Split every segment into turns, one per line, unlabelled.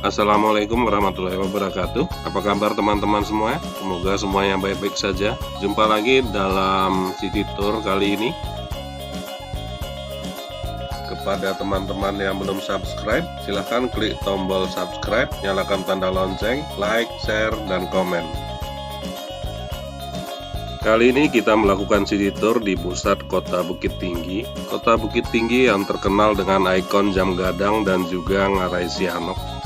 Assalamualaikum warahmatullahi wabarakatuh. Apa kabar teman-teman semua? Semoga semuanya baik-baik saja. Jumpa lagi dalam City Tour kali ini. Kepada teman-teman yang belum subscribe, silahkan klik tombol subscribe, nyalakan tanda lonceng, like, share, dan komen. Kali ini kita melakukan city tour di pusat kota Bukit Tinggi. Kota Bukit Tinggi yang terkenal dengan ikon jam gadang dan juga ngarai Sianok.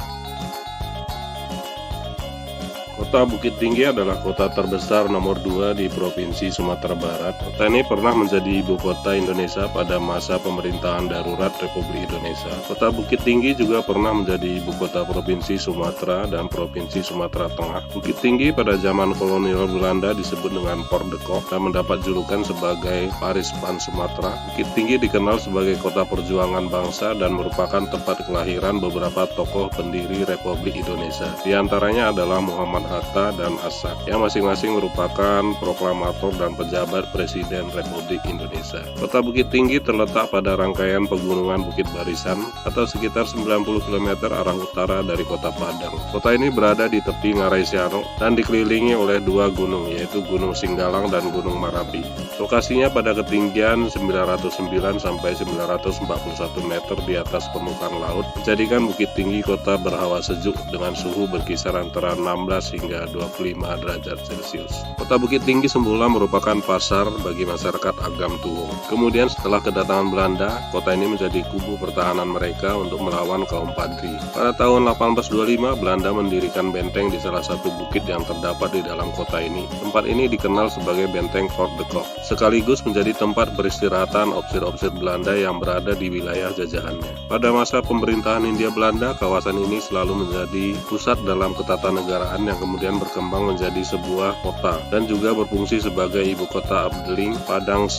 Kota Bukit Tinggi adalah kota terbesar nomor 2 di Provinsi Sumatera Barat. Kota ini pernah menjadi ibu kota Indonesia pada masa pemerintahan darurat Republik Indonesia. Kota Bukit Tinggi juga pernah menjadi ibu kota Provinsi Sumatera dan Provinsi Sumatera Tengah. Bukit Tinggi pada zaman kolonial Belanda disebut dengan Port de Kock dan mendapat julukan sebagai Paris Pan Sumatera. Bukit Tinggi dikenal sebagai kota perjuangan bangsa dan merupakan tempat kelahiran beberapa tokoh pendiri Republik Indonesia. Di antaranya adalah Muhammad Hatta dan Assak, yang masing-masing merupakan proklamator dan pejabat Presiden Republik Indonesia. Kota Bukit Tinggi terletak pada rangkaian pegunungan Bukit Barisan atau sekitar 90 km arah utara dari Kota Padang. Kota ini berada di tepi Ngarai Sianok dan dikelilingi oleh dua gunung, yaitu Gunung Singgalang dan Gunung Marapi. Lokasinya pada ketinggian 909 sampai 941 meter di atas permukaan laut, menjadikan Bukit Tinggi kota berhawa sejuk dengan suhu berkisar antara 16 hingga 25 derajat Celcius. Kota Bukit Tinggi semula merupakan pasar bagi masyarakat Agam Tuwong. Kemudian setelah kedatangan Belanda, kota ini menjadi kubu pertahanan mereka untuk melawan kaum Padri. Pada tahun 1825, Belanda mendirikan benteng di salah satu bukit yang terdapat di dalam kota ini. Tempat ini dikenal sebagai Benteng Port de Kock, sekaligus menjadi tempat peristirahatan ofisir-ofisir Belanda yang berada di wilayah jajahannya. Pada masa pemerintahan Hindia Belanda, kawasan ini selalu menjadi pusat dalam ketatanegaraan yang kemudian berkembang menjadi sebuah kota dan juga berfungsi sebagai ibu kota Abdeling, Padang,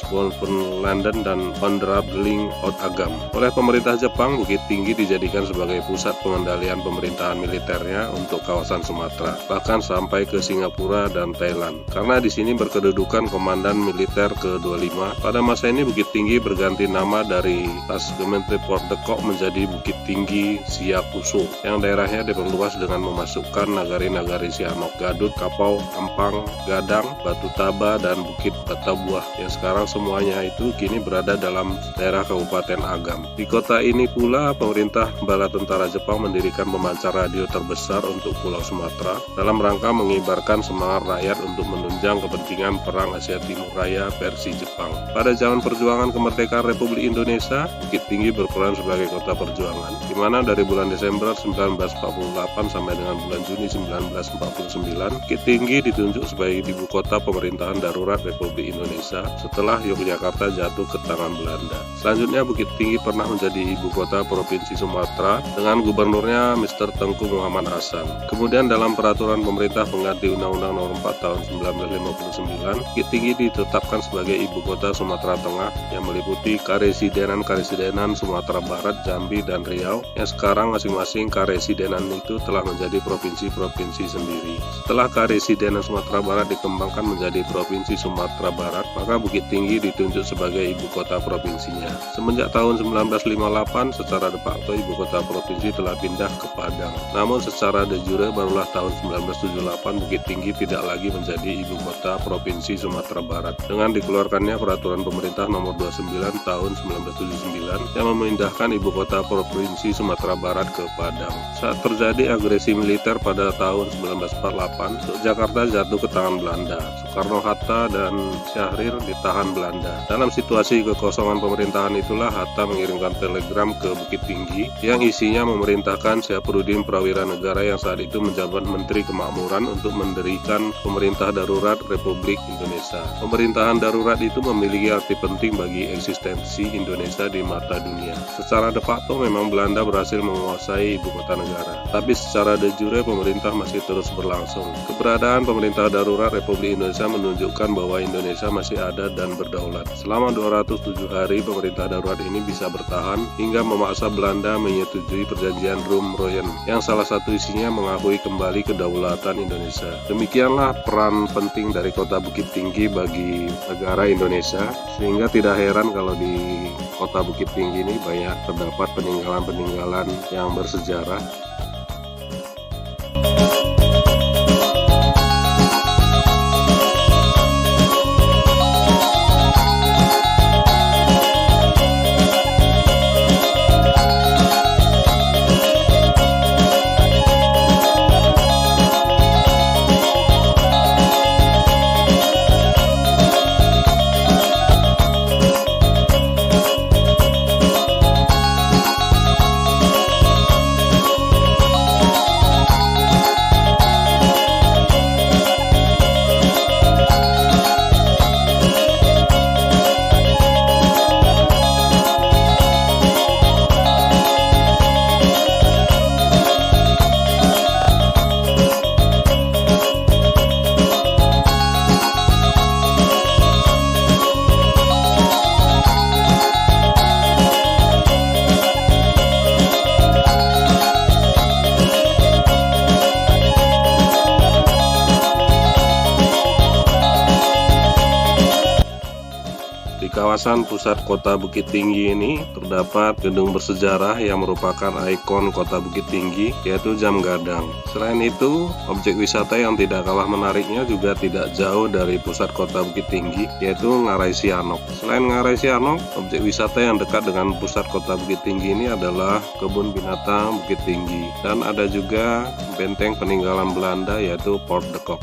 London, dan Panderabdeling Oud Agam. Oleh pemerintah Jepang, Bukit Tinggi dijadikan sebagai pusat pengendalian pemerintahan militernya untuk kawasan Sumatera, bahkan sampai ke Singapura dan Thailand. Karena di sini berkedudukan Komandan Militer ke-25, pada masa ini Bukit Tinggi berganti nama dari Tasgemente Port de Kock menjadi Bukit Tinggi Siakuso, yang daerahnya diperluas dengan memasukkan nagari-nagari Sianok, Gadut, Kapau, Ampang, Gadang, Batu Taba, dan Bukit Batabuah yang sekarang semuanya itu kini berada dalam daerah Kabupaten Agam. Di kota ini pula pemerintah bala tentara Jepang mendirikan pemancar radio terbesar untuk Pulau Sumatera dalam rangka mengibarkan semangat rakyat untuk menunjang kepentingan Perang Asia Timur Raya versi Jepang. Pada zaman perjuangan kemerdekaan Republik Indonesia, Bukit Tinggi berperan sebagai kota perjuangan, di mana dari bulan Desember 1948 sampai dengan bulan Juni 1949, Bukit Tinggi ditunjuk sebagai ibu kota pemerintahan darurat Republik Indonesia setelah Yogyakarta jatuh ke tangan Belanda. Selanjutnya, Bukit Tinggi pernah menjadi ibu kota Provinsi Sumatera dengan gubernurnya Mr. Tengku Muhammad Hasan. Kemudian dalam peraturan pemerintah pengganti Undang-Undang Nomor 4 tahun 1959, Bukit Tinggi ditetapkan sebagai ibu kota Sumatera Tengah yang meliputi karesidenan Sumatera Barat, Jambi, dan Riau, yang sekarang masing-masing karesidenan itu telah menjadi provinsi-provinsi sendiri. Setelah karesidenan Sumatera Barat dikembangkan menjadi Provinsi Sumatera Barat, maka Bukit Tinggi ditunjuk sebagai ibu kota provinsinya. Semenjak tahun 1958, secara de facto ibu kota provinsi telah pindah ke Padang. Namun secara de jure barulah tahun 1978 Bukit Tinggi tidak lagi menjadi ibu kota Provinsi Sumatera Barat dengan dikeluarkannya peraturan pemerintah nomor 29 tahun 1979 yang memindahkan ibu kota Provinsi Sumatera Barat ke Padang. Saat terjadi agresi militer pada tahun 1948, Yogyakarta jatuh ke tangan Belanda. Soekarno-Hatta dan Syahrir ditahan Belanda. Dalam situasi kekosongan pemerintahan itulah Hatta mengirimkan telegram ke Bukit Tinggi yang isinya memerintahkan Syafruddin Prawira Negara yang saat itu menjabat Menteri Kemakmuran untuk mendirikan pemerintah darurat Republik Indonesia. Pemerintahan darurat itu memiliki arti penting bagi eksistensi Indonesia di mata dunia. Secara de facto memang Belanda berhasil menguasai ibu kota negara, tapi secara de jure pemerintah masih terus berlangsung. Keberadaan pemerintah darurat Republik Indonesia menunjukkan bahwa Indonesia masih ada dan berdaulat. Selama 207 hari pemerintah darurat ini bisa bertahan hingga memaksa Belanda menyetujui perjanjian Rum-Royen yang salah satu isinya mengakui kembali kedaulatan Indonesia. Demikianlah peran penting dari kota Bukit Tinggi bagi negara Indonesia, sehingga tidak heran kalau di kota Bukit Tinggi ini banyak terdapat peninggalan-peninggalan yang bersejarah. kawasan pusat kota Bukit Tinggi ini terdapat gedung bersejarah yang merupakan ikon kota Bukit Tinggi, yaitu Jam Gadang. Selain itu, objek wisata yang tidak kalah menariknya juga tidak jauh dari pusat kota Bukit Tinggi, yaitu Ngarai Sianok. Selain Ngarai Sianok, objek wisata yang dekat dengan pusat kota Bukit Tinggi ini adalah Kebun Binatang Bukit Tinggi, dan ada juga benteng peninggalan Belanda yaitu Port de Kock.